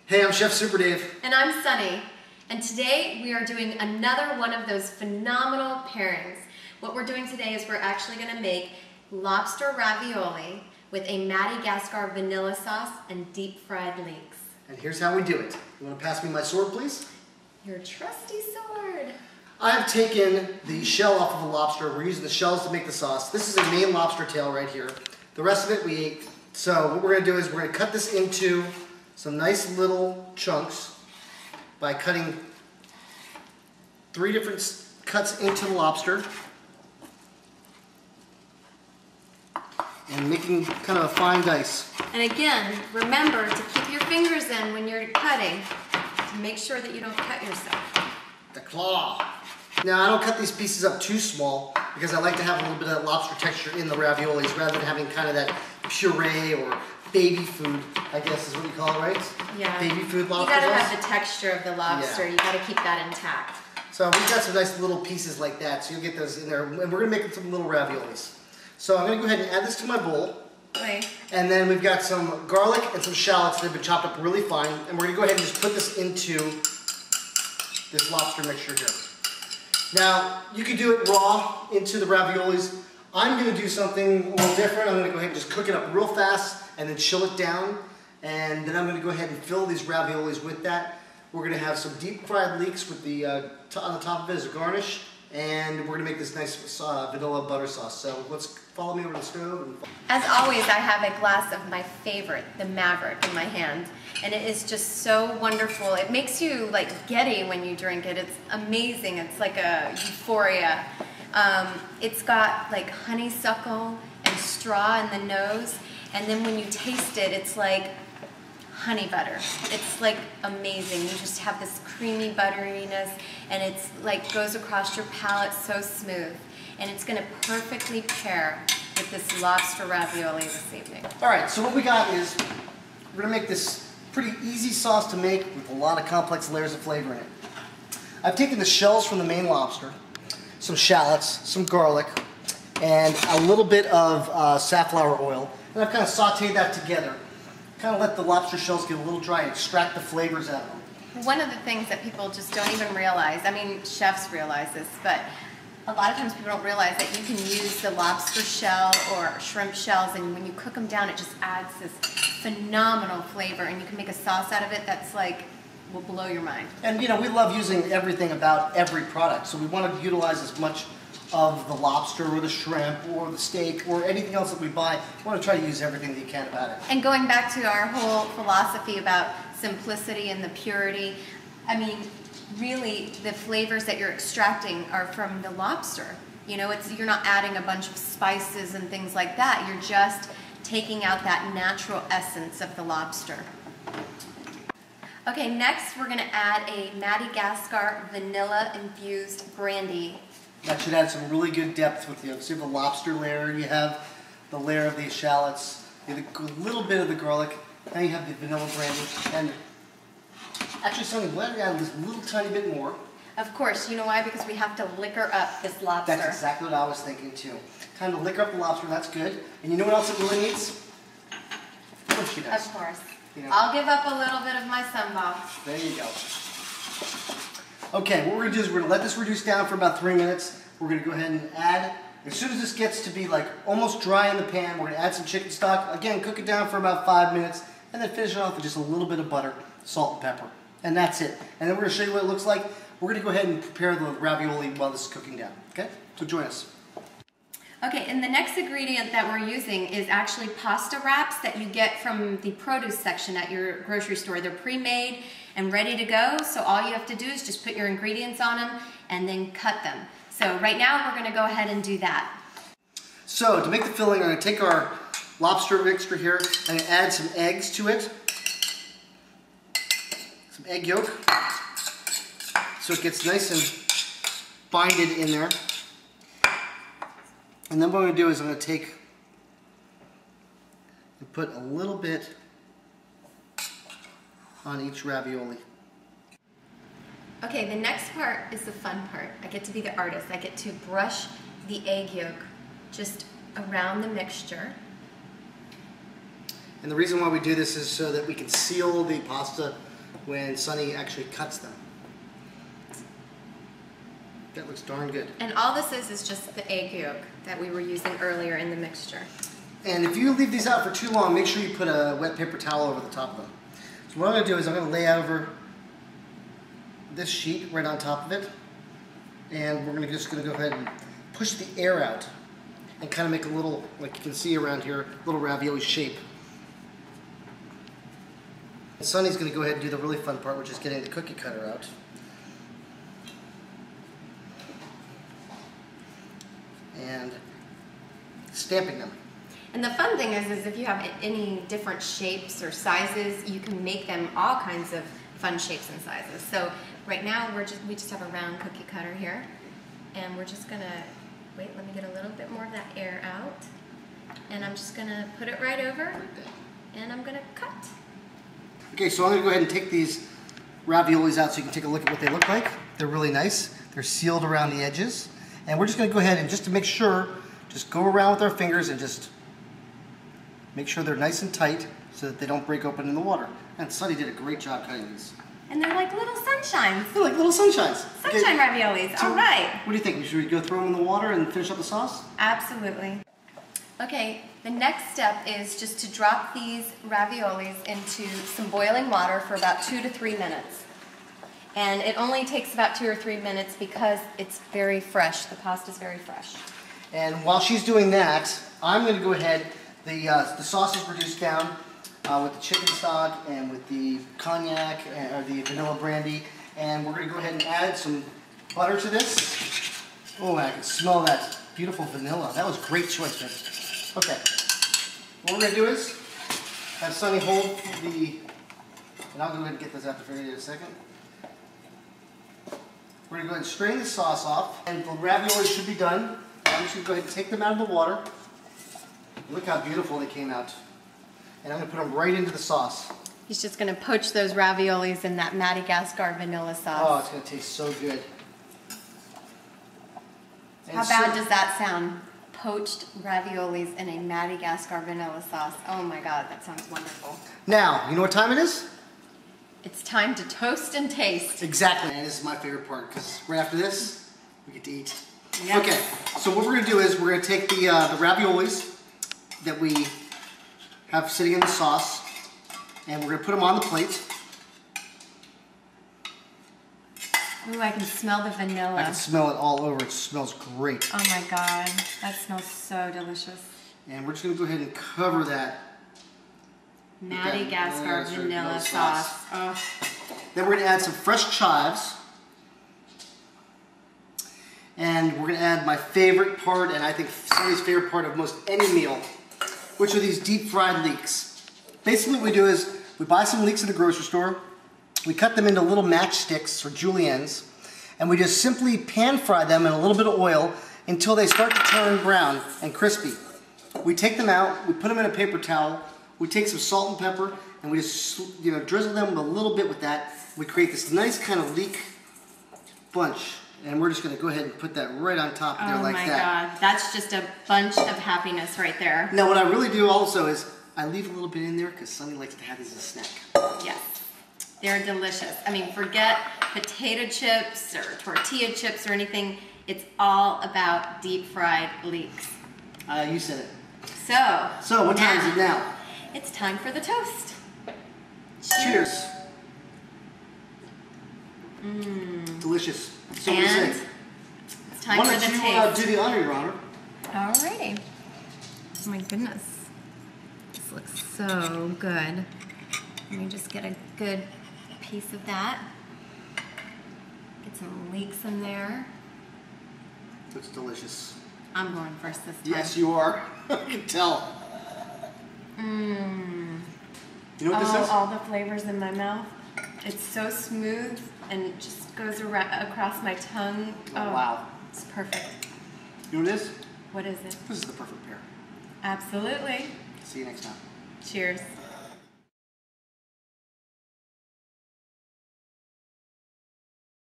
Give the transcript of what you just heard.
Hey, I'm Chef Super Dave. And I'm Sunny. And today we are doing another one of those phenomenal pairings. What we're doing today is we're actually going to make lobster ravioli with a Madagascar vanilla sauce and deep fried leeks. And here's how we do it. You want to pass me my sword, please? Your trusty sword. I have taken the shell off of the lobster. We're using the shells to make the sauce. This is a Maine lobster tail right here. The rest of it we ate. So what we're going to do is we're going to cut this into some nice little chunks by cutting 3 different cuts into the lobster and making kind of a fine dice. And again, remember to keep your fingers in when you're cutting to make sure that you don't cut yourself. The claw. Now I don't cut these pieces up too small because I like to have a little bit of that lobster texture in the raviolis rather than having kind of that puree or baby food, I guess is what you call it, right? Yeah. Baby food lobster You gotta sauce. have the texture of the lobster. Yeah. You gotta keep that intact. So we've got some nice little pieces like that, so you'll get those in there, and we're gonna make some little raviolis. So I'm gonna go ahead and add this to my bowl. Okay. And then we've got some garlic and some shallots that have been chopped up really fine, and we're gonna go ahead and just put this into this lobster mixture here. Now, you could do it raw into the raviolis. I'm gonna do something a little different. I'm gonna go ahead and just cook it up real fast and then chill it down. And then I'm gonna go ahead and fill these raviolis with that. We're gonna have some deep fried leeks with the on the top of it as a garnish. And we're gonna make this nice vanilla butter sauce. So let's follow me over to the stove. As always, I have a glass of my favorite, the Maverick, in my hand. And it is just so wonderful. It makes you like giddy when you drink it. It's amazing. It's like a euphoria. It's got like honeysuckle and straw in the nose. And then when you taste it, it's like honey butter. It's like amazing. You just have this creamy butteriness and it's like goes across your palate so smooth. And it's gonna perfectly pair with this lobster ravioli this evening. All right, so what we got is we're gonna make this pretty easy sauce to make with a lot of complex layers of flavor in it. I've taken the shells from the Maine lobster, some shallots, some garlic, and a little bit of safflower oil. And I've kind of sauteed that together. Kind of let the lobster shells get a little dry and extract the flavors out of them. One of the things that people just don't even realize, I mean, chefs realize this, but a lot of times people don't realize that you can use the lobster shell or shrimp shells, and when you cook them down, it just adds this phenomenal flavor, and you can make a sauce out of it that's like, will blow your mind. And you know, we love using everything about every product, so we want to utilize as much of the lobster or the shrimp or the steak or anything else that we buy. We want to try to use everything that you can about it. And going back to our whole philosophy about simplicity and the purity, I mean, really the flavors that you're extracting are from the lobster. You know, you're not adding a bunch of spices and things like that. You're just taking out that natural essence of the lobster. Okay, next we're going to add a Madagascar vanilla infused brandy. That should add some really good depth with you. So you have the lobster layer, you have the layer of the shallots, you have a little bit of the garlic, now you have the vanilla brandy, and actually something, why don't we add this little tiny bit more? Of course, you know why? Because we have to liquor up this lobster. That's exactly what I was thinking too. Time to liquor up the lobster, that's good. And you know what else it really needs? Of course she does. Of course. You know. I'll give up a little bit of my Sunbox. There you go. Okay, what we're going to do is we're going to let this reduce down for about 3 minutes. We're going to go ahead and add, as soon as this gets to be like almost dry in the pan, we're going to add some chicken stock. Again, cook it down for about 5 minutes, and then finish it off with just a little bit of butter, salt, and pepper. And that's it. And then we're going to show you what it looks like. We're going to go ahead and prepare the ravioli while this is cooking down. Okay? So join us. Okay, and the next ingredient that we're using is actually pasta wraps that you get from the produce section at your grocery store. They're pre-made and ready to go, so all you have to do is just put your ingredients on them and then cut them. So right now we're going to go ahead and do that. So to make the filling, I'm going to take our lobster mixture here and add some eggs to it. Some egg yolk. So it gets nice and binded in there. And then what I'm going to do is I'm going to take and put a little bit on each ravioli. Okay, the next part is the fun part. I get to be the artist. I get to brush the egg yolk just around the mixture. And the reason why we do this is so that we can seal the pasta when Sunny actually cuts them. That looks darn good. And all this is just the egg yolk that we were using earlier in the mixture. And if you leave these out for too long, make sure you put a wet paper towel over the top of them. So what I'm going to do is I'm going to lay over this sheet right on top of it. And we're just going to go ahead and push the air out and kind of make a little, like you can see around here, little ravioli shape. And Sunny's going to go ahead and do the really fun part, which is getting the cookie cutter out. And stamping them. And the fun thing is if you have any different shapes or sizes, you can make them all kinds of fun shapes and sizes. So right now we just have a round cookie cutter here, and we're just gonna wait. Let me get a little bit more of that air out, and I'm just gonna put it right over, and I'm gonna cut. Okay, so I'm gonna go ahead and take these raviolis out so you can take a look at what they look like. They're really nice. They're sealed around the edges. And we're just going to go ahead and just to make sure, just go around with our fingers and just make sure they're nice and tight so that they don't break open in the water. And Sunny did a great job cutting these. And they're like little sunshines. They're like little sunshines. Sunshine raviolis, all right. What do you think? Should we go throw them in the water and finish up the sauce? Absolutely. Okay, the next step is just to drop these raviolis into some boiling water for about 2 to 3 minutes. And it only takes about 2 or 3 minutes because it's very fresh. The pasta is very fresh. And while she's doing that, I'm going to go ahead. The sauce is reduced down with the chicken stock and with the cognac or the vanilla brandy. And we're going to go ahead and add some butter to this. Oh, I can smell that beautiful vanilla. That was a great choice, man. Okay. What we're going to do is have Sunny hold and I'll go ahead and get this out for you in a second. We're going to go ahead and strain the sauce off, and the ravioli should be done. I'm just going to go ahead and take them out of the water. Look how beautiful they came out. And I'm going to put them right into the sauce. He's just going to poach those raviolis in that Madagascar vanilla sauce. Oh, it's going to taste so good. How bad does that sound? Poached raviolis in a Madagascar vanilla sauce. Oh my God, that sounds wonderful. Now, you know what time it is? It's time to toast and taste. Exactly, and this is my favorite part because right after this, we get to eat. Yep. Okay, so what we're going to do is we're going to take the raviolis that we have sitting in the sauce, and we're going to put them on the plate. Ooh, I can smell the vanilla. I can smell it all over. It smells great. Oh my God, that smells so delicious. And we're just going to go ahead and cover that. Madagascar vanilla sauce. Oh. Then we're going to add some fresh chives. And we're going to add my favorite part, and I think Sunny's favorite part of most any meal, which are these deep fried leeks. Basically what we do is we buy some leeks at the grocery store, we cut them into little matchsticks or juliennes, and we just simply pan fry them in a little bit of oil until they start to turn brown and crispy. We take them out, we put them in a paper towel, we take some salt and pepper, and we just drizzle them a little bit with that. We create this nice kind of leek bunch, and we're just going to go ahead and put that right on top of there like that. Oh my God, that's just a bunch of happiness right there. Now what I really do also is I leave a little bit in there because Sunny likes to have these as a snack. Yes, they're delicious. I mean, forget potato chips or tortilla chips or anything. It's all about deep fried leeks. You said it. So what time is it now? It's time for the toast. Cheers. Delicious. So what do you say? It's time for the taste. Why don't you do the honor, Your Honor? Alrighty. Oh my goodness. This looks so good. Let me just get a good piece of that. Get some leeks in there. Looks delicious. I'm going first this time. Yes, you are. I can tell. You know what this is? All the flavors in my mouth. It's so smooth and it just goes across my tongue. Oh, wow. It's perfect. You know what it is? What is it? This is the perfect pair. Absolutely. See you next time. Cheers.